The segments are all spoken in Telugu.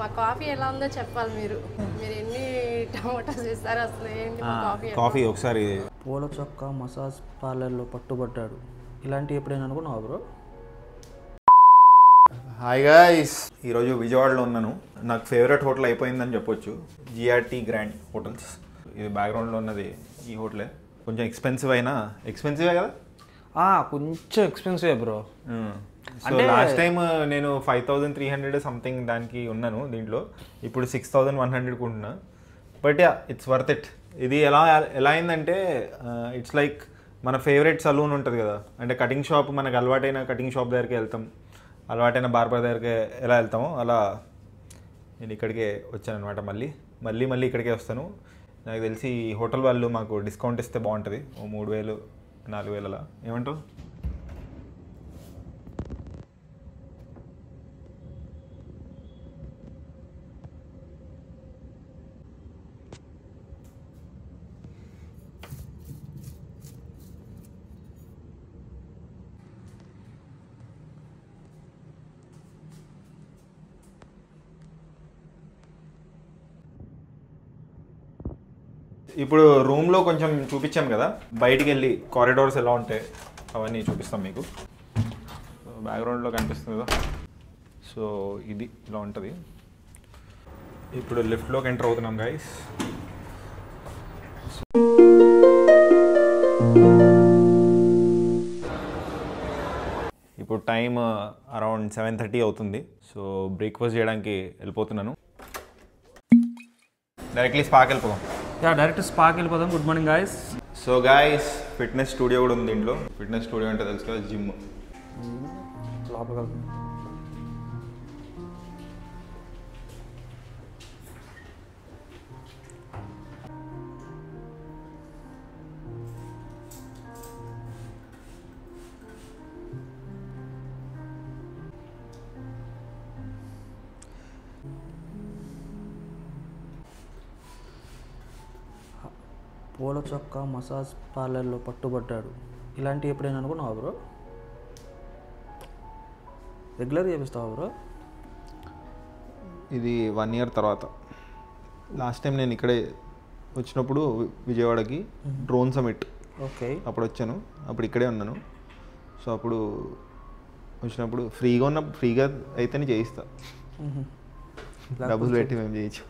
మా కాఫీ ఎలా ఉందో చెప్పాలి మీరు ఎన్ని టమాటాస్ వేస్తారో అసలు ఏంటి మా కాఫీ ఒకసారి పూల చొక్కా మసాజ్ పార్లర్లో పట్టుబడ్డాడు ఇలాంటివి ఎప్పుడైనా అనుకున్నావా బ్రో? హాయ్ గాయ్స్, ఈరోజు విజయవాడలో ఉన్నాను. నాకు ఫేవరెట్ హోటల్ అయిపోయిందని చెప్పొచ్చు, జిఆర్టీ గ్రాండ్ హోటల్స్. ఇది బ్యాక్గ్రౌండ్లో ఉన్నది ఈ హోటలే. కొంచెం ఎక్స్పెన్సివే కదా? కొంచెం expensive bro. So last time నేను 5300 సంథింగ్ దానికి ఉన్నాను, దీంట్లో ఇప్పుడు 6100 ఉంటున్నా. But yeah, it's worth it. ఇది ఎలా అయిందంటే ఇట్స్ లైక్ మన ఫేవరెట్ సలూన్ ఉంటుంది కదా, అంటే కటింగ్ షాప్, మనకు అలవాటైన కటింగ్ షాప్ దగ్గరికి వెళ్తాం, అలవాటైన బార్బర్ దగ్గరికి ఎలా వెళ్తామో అలా నేను ఇక్కడికే వచ్చాను అనమాట. మళ్ళీ ఇక్కడికే వస్తాను. నాకు తెలిసి ఈ హోటల్ వాళ్ళు మాకు డిస్కౌంట్ ఇస్తే బాగుంటుంది, ఓ 3000 4000 అలా. ఏమంటావు? ఇప్పుడు రూమ్లో కొంచెం చూపించాం కదా, బయటికి వెళ్ళి కారిడార్స్ ఎలా ఉంటాయి అవన్నీ చూపిస్తాం మీకు. బ్యాక్గ్రౌండ్లో కనిపిస్తుంది కదా, సో ఇది ఇలా ఉంటుంది. ఇప్పుడు లిఫ్ట్లోకి ఎంటర్ అవుతున్నాం గైస్. ఇప్పుడు టైం అరౌండ్ 7:30 అవుతుంది. సో బ్రేక్ఫాస్ట్ చేయడానికి వెళ్ళిపోతున్నాను. డైరెక్ట్లీ స్పాకి వెళ్ళిపోదాం. డైరెక్ట్ స్పాకి వెళ్ళిపోదాం. Good morning guys. So guys, fitness studio కూడా ఉంది దీంట్లో. ఫిట్నెస్ స్టూడియో అంటే తెలుసు కదా, జిమ్. లోపల పూల చొక్కా మసాజ్ పార్లర్లో పట్టుబడ్డాడు ఇలాంటివి ఎప్పుడైనా అనుకున్నావా బ్రో? రెగ్యులర్గా చేపిస్తావా బ్రో? ఇది 1 year తర్వాత. లాస్ట్ టైం నేను ఇక్కడే వచ్చినప్పుడు విజయవాడకి డ్రోన్ సమిట్, ఓకే, అప్పుడు వచ్చాను. అప్పుడు ఇక్కడే ఉన్నాను. సో అప్పుడు వచ్చినప్పుడు ఫ్రీగా అయితేనే చేయిస్తా, డబ్బులు పెట్టి మేము చేయొచ్చు.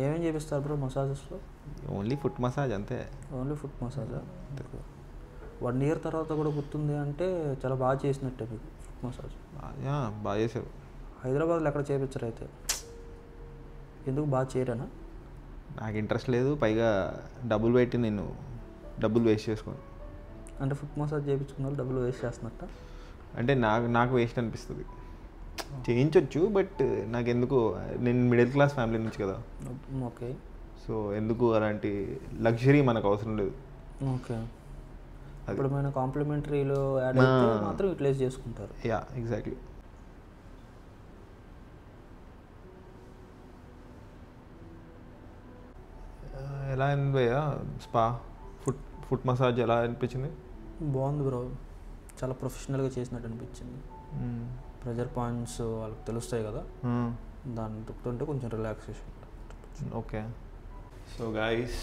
ఏమేమి చేపిస్తారు బ్రో మసాజెస్లో? ఓన్లీ ఫుట్ మసాజ్ అంతే. ఓన్లీ ఫుట్ మసాజా? 1 year తర్వాత కూడా గుర్తుంది అంటే చాలా బాగా చేసినట్టే మీకు ఫుట్ మసాజ్. బాగా చేసావు. హైదరాబాద్లో ఎక్కడ చేయించరు అయితే? ఎందుకు బాగా చేయరానా? నాకు ఇంట్రెస్ట్ లేదు, పైగా డబ్బులు పెట్టి నేను డబ్బులు వేస్ట్ చేసుకోను. అంటే ఫుట్ మసాజ్ చేయించుకున్న వాళ్ళు డబ్బులు వేస్ట్ చేస్తున్నట్ట? అంటే నాకు వేస్ట్ అనిపిస్తుంది. చేయించవచ్చు, బట్ నాకు ఎందుకు, నేను మిడిల్ క్లాస్ ఫ్యామిలీ నుంచి కదా. ఓకే. సో ఎందుకు అలాంటి లగ్జరీ మనకు అవసరం లేదు. ఓకే. ఇప్పుడు మన కాంప్లిమెంటరీలో యాడ్ అయితే మాత్రం యూటిలైజ్ చేసుకుంటారు. Yeah, exactly. ఎలా అయింది భయ్యా స్పా ఫుట్ మసాజ్ ఎలా అనిపించింది? బాగుంది బ్రో, చాలా ప్రొఫెషనల్గా చేసినట్టు అనిపించింది. ప్రెజర్ పాయింట్స్ వాళ్ళకి తెలుస్తాయి కదా, దాన్ని తుక్కుతుంటే కొంచెం relaxation. Okay. So guys,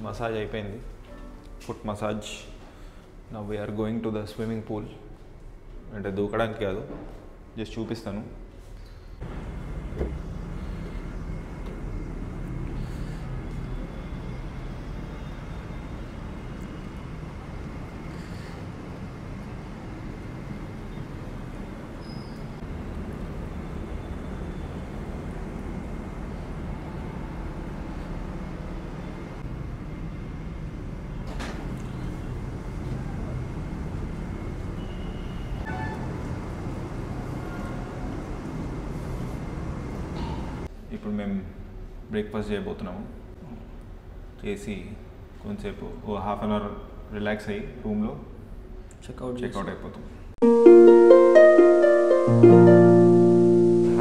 massage అయిపోయింది, foot massage. Now we are going to the swimming pool. అంటే దూకడానికి కాదు, జస్ట్ చూపిస్తాను. ఇప్పుడు మేము బ్రేక్ఫాస్ట్ చేయబోతున్నాము. చేసి కొంచెంసేపు ఓ 1/2 hour రిలాక్స్ అయ్యి రూమ్లో చెక్అవుట్ అయిపోతాం.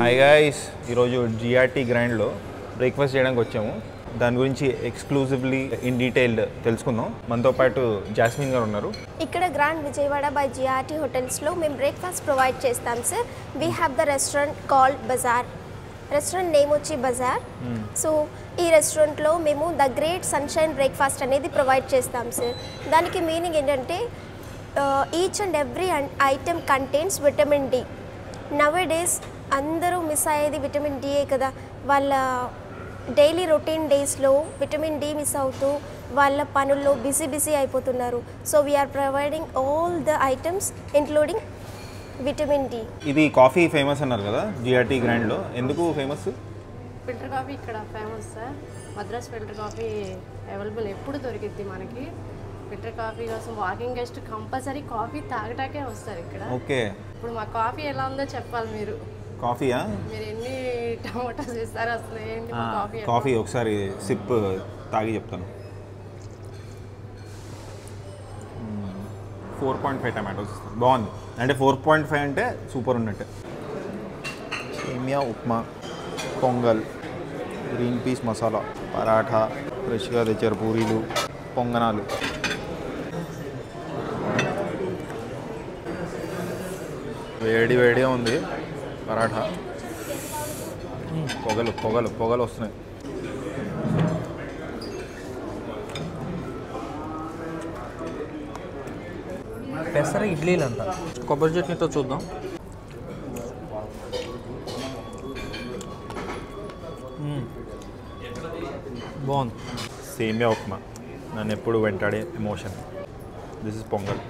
హాయ్ గాయ్స్, ఈరోజు జిఆర్టీ గ్రాండ్లో బ్రేక్ఫాస్ట్ చేయడానికి వచ్చాము. దాని గురించి ఎక్స్క్లూజివ్లీ ఇన్ డీటెయిల్డ్ తెలుసుకుందాం. మనతో పాటు జాస్మిన్ గారు ఉన్నారు. ఇక్కడ గ్రాండ్ విజయవాడ బై జిఆర్టీ హోటల్స్లో మేము బ్రేక్ఫాస్ట్ ప్రొవైడ్ చేస్తాం sir. We have the restaurant called Bazaar. Restaurant name వచ్చి బజార్. సో ఈ రెస్టారెంట్లో మేము ద గ్రేట్ సన్షైన్ బ్రేక్ఫాస్ట్ అనేది ప్రొవైడ్ చేస్తాం సార్. దానికి మీనింగ్ ఏంటంటే each and every item contains vitamin D. Nowadays అందరూ మిస్ అయ్యేది విటమిన్ డియే కదా. వాళ్ళ డైలీ రొటీన్ డేస్లో విటమిన్ డి మిస్ అవుతూ వాళ్ళ పనుల్లో బిజీ అయిపోతున్నారు. So we are providing all the items including vitamin D. ఇది కాఫీ ఫేమస్ అన్నారు కదా జిఆర్టీ గ్రాండ్లో, ఎందుకు ఫేమస్? ఫిల్టర్ కాఫీ ఇక్కడ famous sir. Madras filter coffee available ఎప్పుడు దొరికిద్ది మనకి. ఫిల్టర్ కాఫీ కోసం వాకింగ్ గెస్ట్ కంపల్సరీ కాఫీ తాగటాకే వస్తారు ఇక్కడ. ఓకే, ఇప్పుడు మా కాఫీ ఎలా ఉందో చెప్పాలి మీరు. కాఫీయా? మీరు ఎన్ని టమాటాస్ ఇస్తారో అసలు ఏంటి కాఫీ? కాఫీ ఒకసారి సిప్ తాగి చెప్తాను. 4.5 టమాటోస్ ఇస్తాను, బాగుంది. అంటే 4.5 అంటే సూపర్ ఉన్నట్టే. సేమియా ఉప్మా, పొంగల్, గ్రీన్ పీస్ మసాలా, పరాఠా, ఫ్రెష్గా తెచ్చారు పూరీలు, పొంగనాలు. వేడిగా ఉంది పరాఠా. పొగలు వస్తున్నాయి. పెసర ఇడ్లీలు అంట. కొబ్బరి చట్నీతో చూద్దాం. బాగుంది. సేమియా ఉప్మా నన్ను ఎప్పుడు వెంటాడే emotion. This is Pongal.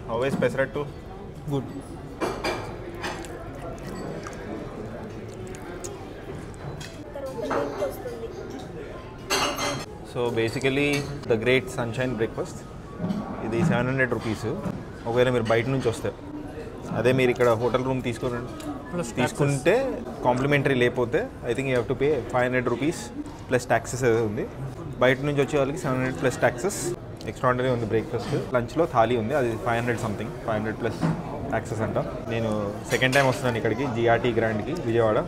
How is pesarattu? Good. So basically the great sunshine breakfast ఇది 700 రూపీస్. ఒకవేళ మీరు బయట నుంచి వస్తారు, అదే మీరు ఇక్కడ హోటల్ రూమ్ తీసుకుంటే కాంప్లిమెంటరీ లేకపోతే I think you have to pay 500 rupees plus taxes ఏదో ఉంది. బయట నుంచి వచ్చే వాళ్ళకి 700 ప్లస్ ట్యాక్సెస్. ఎక్స్ట్రాడనరీ ఉంది బ్రేక్ఫాస్ట్. లంచ్లో థాలీ ఉంది, అది 500 సంథింగ్, 500 ప్లస్ ట్యాక్సెస్ అంట. నేను సెకండ్ టైం వస్తున్నాను ఇక్కడికి జిఆర్టీ గ్రాండ్కి విజయవాడ.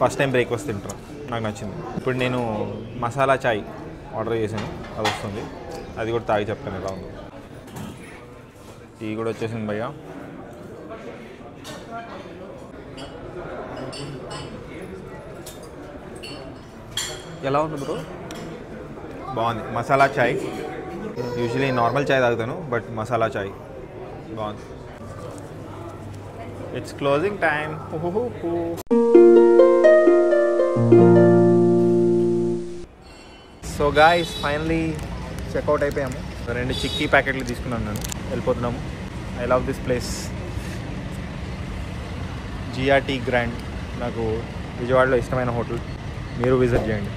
ఫస్ట్ టైం బ్రేక్ఫాస్ట్ తింటాను, నాకు నచ్చింది. ఇప్పుడు నేను మసాలా చాయ్ ఆర్డర్ చేశాను, అది వస్తుంది. అది కూడా తాగి చెప్తాను ఎలా ఉందో. టీ కూడా వచ్చేసింది భయ్యా. ఎలా ఉంది బ్రో? బాగుంది. మసాలా చాయ్, యూజువలీ నార్మల్ చాయ్ తాగుతాను, బట్ మసాలా చాయ్ బాగుంది. It's closing time. So guys finally checkout అయిపోయాము. 2 చిక్కీ ప్యాకెట్లు తీసుకున్నాను నేను, వెళ్ళిపోతున్నాము. I love this place GRT Grand. నాకు విజయవాడలో ఇష్టమైన హోటల్, మీరు విజిట్ చేయండి.